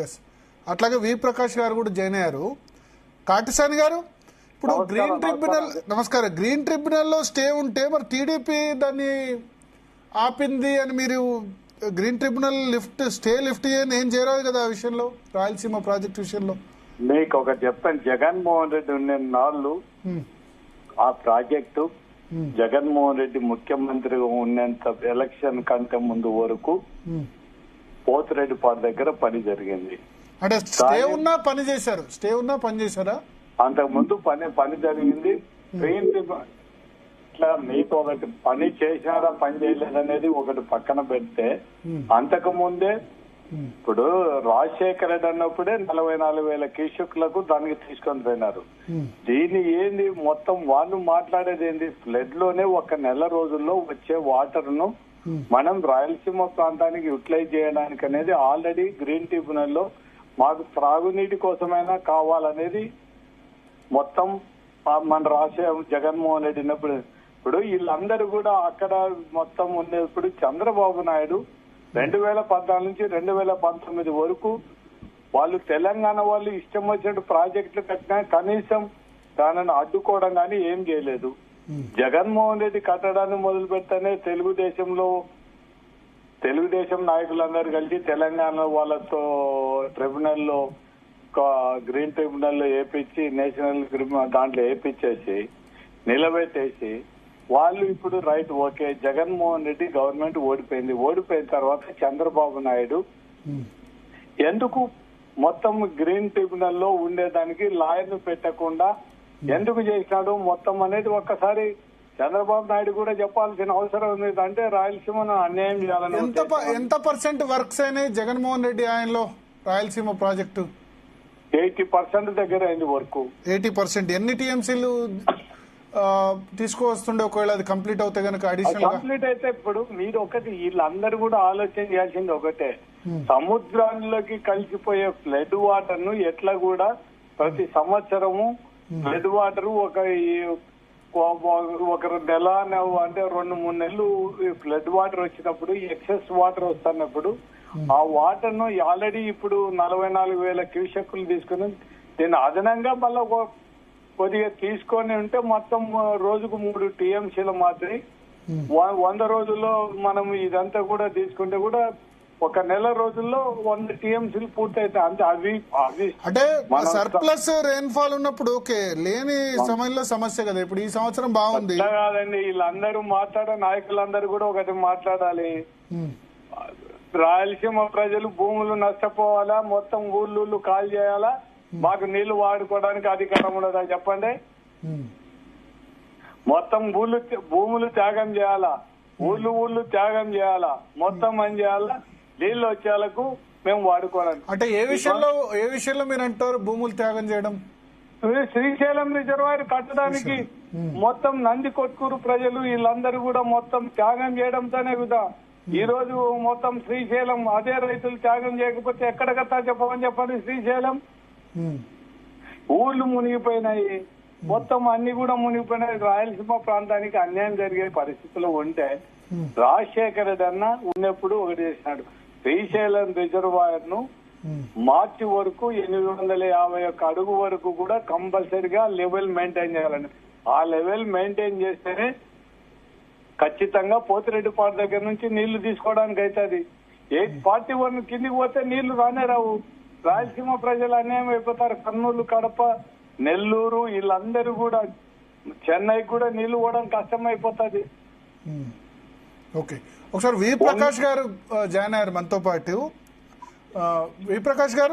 Yes అట్లాగే వి ప్రకాష్ గారు కూడా జాయిన్ అయ్యారు. కాటిసాని గారు, ఇప్పుడు గ్రీన్ ట్రిబ్యునల్, నమస్కారం, గ్రీన్ ట్రిబ్యునల్లో స్టే ఉంటే మరి టీడీపీ దాన్ని ఆపింది అని మీరు గ్రీన్ ట్రిబ్యునల్ స్టే లిఫ్ట్ చేయని ఏం చేయరాదు కదా ఆ విషయంలో, రాయలసీమ ప్రాజెక్ట్ విషయంలో? మీకు ఒకటి చెప్పాను, జగన్మోహన్ రెడ్డి ఉన్న నాళ్ళు ఆ ప్రాజెక్టు జగన్మోహన్ రెడ్డి ముఖ్యమంత్రిగా ఉన్నంత ఎలక్షన్ కంటే ముందు వరకు పోతిరెడ్డిపాడు దగ్గర పని జరిగింది. అంటే స్టే ఉన్నా పని చేశారు, స్టే ఉన్నా పని చేశారా? అంతకు ముందు పని జరిగింది. ఇట్లా మీకు ఒకటి పని చేసినారా పని చేయలేదనేది ఒకటి పక్కన పెడితే, అంతకు ముందే ఇప్పుడు రాజశేఖర రెడ్డి అన్నప్పుడే 44,000 క్యూసెక్లకు దానికి తీసుకొని పోయినారు. దీని ఏంది మొత్తం వాళ్ళు మాట్లాడేది ఏంది, ఫ్లడ్ లోనే ఒక నెల రోజుల్లో వచ్చే వాటర్ ను మనం రాయలసీమ ప్రాంతానికి యూటిలైజ్ చేయడానికి అనేది ఆల్రెడీ గ్రీన్ ట్రిబ్యునల్ లో మాకు త్రాగునీటి కోసమైనా కావాలనేది మొత్తం మన జగన్మోహన్ రెడ్డి ఉన్నప్పుడు. ఇప్పుడు వీళ్ళందరూ కూడా అక్కడ మొత్తం ఉండేప్పుడు చంద్రబాబు నాయుడు 2014 నుంచి 2019 వరకు వాళ్ళు తెలంగాణ వాళ్ళు ఇష్టం వచ్చినట్టు ప్రాజెక్టులు కట్టినా కనీసం దానిని అడ్డుకోవడం కానీ ఏం చేయలేదు. జగన్మోహన్ రెడ్డి కట్టడాన్ని మొదలు పెడితేనే తెలుగుదేశం నాయకులందరూ కలిసి తెలంగాణ వాళ్ళతో ట్రిబ్యునల్లో గ్రీన్ ట్రిబ్యునల్లో వేపించి నేషనల్ దాంట్లో వేపించేసి నిలబెట్టేసి వాళ్ళు ఇప్పుడు right okay Jaganmohan Reddy government ఓడిపోయిన తర్వాత చంద్రబాబు నాయుడు ఎందుకు మొత్తం గ్రీన్ ట్రిబ్యునల్లో ఉండేదానికి లాయర్ను పెట్టకుండా ఎందుకు చేసినాడు మొత్తం అనేది ఒక్కసారి చంద్రబాబు నాయుడు కూడా చెప్పాల్సిన అవసరం ఉంది. అంటే రాయలసీమను అన్యాయం చేయాలని. ఎంత పర్సెంట్ వర్క్స్ అయినాయి జగన్మోహన్ రెడ్డి ఆయనలో రాయలసీమ ప్రాజెక్టు? 80% దగ్గర అయింది వర్క్. 80%. ఎన్ని టీఎంసీలు తీసుకువస్తుండే ఒకవేళ అది కంప్లీట్ అవుతే కనుక? అడిషనల్ కంప్లీట్ అయితే ఇప్పుడు మీరు ఒకటి వీళ్ళందరూ కూడా ఆలోచన చేయాల్సింది ఒకటే, సముద్రంలోకి కలిసిపోయే ఫ్లడ్ వాటర్ ను ఎట్లా కూడా ప్రతి సంవత్సరము ఫ్లడ్ వాటర్ ఒక నెల అంటే 2-3 నెలలు ఫ్లడ్ వాటర్ వచ్చినప్పుడు ఎక్సెస్ వాటర్ వస్తున్నప్పుడు ఆ వాటర్ ను ఆల్రెడీ ఇప్పుడు 44,000 క్యూసెక్లు తీసుకుని దీన్ని అదనంగా మళ్ళీ కొద్దిగా తీసుకొని ఉంటే మొత్తం రోజుకు 3 టీఎంసీలు మాత్రమే 100 రోజుల్లో మనం ఇదంతా కూడా తీసుకుంటే కూడా ఒక నెల రోజుల్లో 100 టీఎంసీలు పూర్తయితే అంతే. అవి అంటే సర్ప్లస్ రెయిన్ఫాల్ ఉన్నప్పుడు ఓకే, లేని సమయంలో సమస్య కదా. ఇప్పుడు ఈ సంవత్సరం బాగుంది కాదండి. వీళ్ళందరూ నాయకులందరూ కూడా ఒకటి మాట్లాడాలి. రాయలసీమ ప్రజలు భూములు నష్టపోవాలా, మొత్తం ఊళ్ళు కాల్ చేయాలా, మాకు నీళ్లు వాడుకోవడానికి అధికారం ఉండదా చెప్పండి? మొత్తం భూములు త్యాగం చేయాలా, ఊళ్ళు త్యాగం చేయాలా, మొత్తం అని చేయాలా, నీళ్లు వచ్చేలకు మేము వాడుకోవడానికి. అంటే ఏ విషయంలో మీరు అంటారు భూములు త్యాగం చేయడం? శ్రీశైలం రిజర్వాయర్ కట్టడానికి మొత్తం నంది కొట్కూరు ప్రజలు వీళ్ళందరూ కూడా మొత్తం త్యాగం చేయడంతోనే కదా ఈ రోజు మొత్తం శ్రీశైలం. అదే రైతులు త్యాగం చేయకపోతే ఎక్కడ కట్టా చెప్పండి శ్రీశైలం? ఊళ్ళు మునిగిపోయినాయి, మొత్తం అన్ని కూడా మునిగిపోయినాయి. రాయలసీమ ప్రాంతానికి అన్యాయం జరిగే పరిస్థితిలో ఉంటే రాజశేఖర రెడ్డి అన్న ఉన్నప్పుడు ఒకటి చేసినాడు, శ్రీశైలం రిజర్వాయర్ ను మార్చి వరకు 851 అడుగు వరకు కూడా కంపల్సరిగా లెవెల్ మెయింటైన్ చేయాలని. ఆ లెవెల్ మెయింటైన్ చేస్తేనే ఖచ్చితంగా పోతిరెడ్డిపాడు దగ్గర నుంచి నీళ్లు తీసుకోవడానికి అవుతుంది. 841 కిందికి పోతే నీళ్లు రానే రావు. రాయలసీమ ప్రజలు అన్యాయం అయిపోతారు. కర్నూలు, కడప, నెల్లూరు వీళ్ళందరూ కూడా చెన్నైకి కూడా నీళ్లు పోవడం కష్టం అయిపోతుంది. ఓకే, ఒకసారి వి ప్రకాష్ గారు జాయిన్ అయ్యారు మనతో పాటు. వి ప్రకాష్ గారు.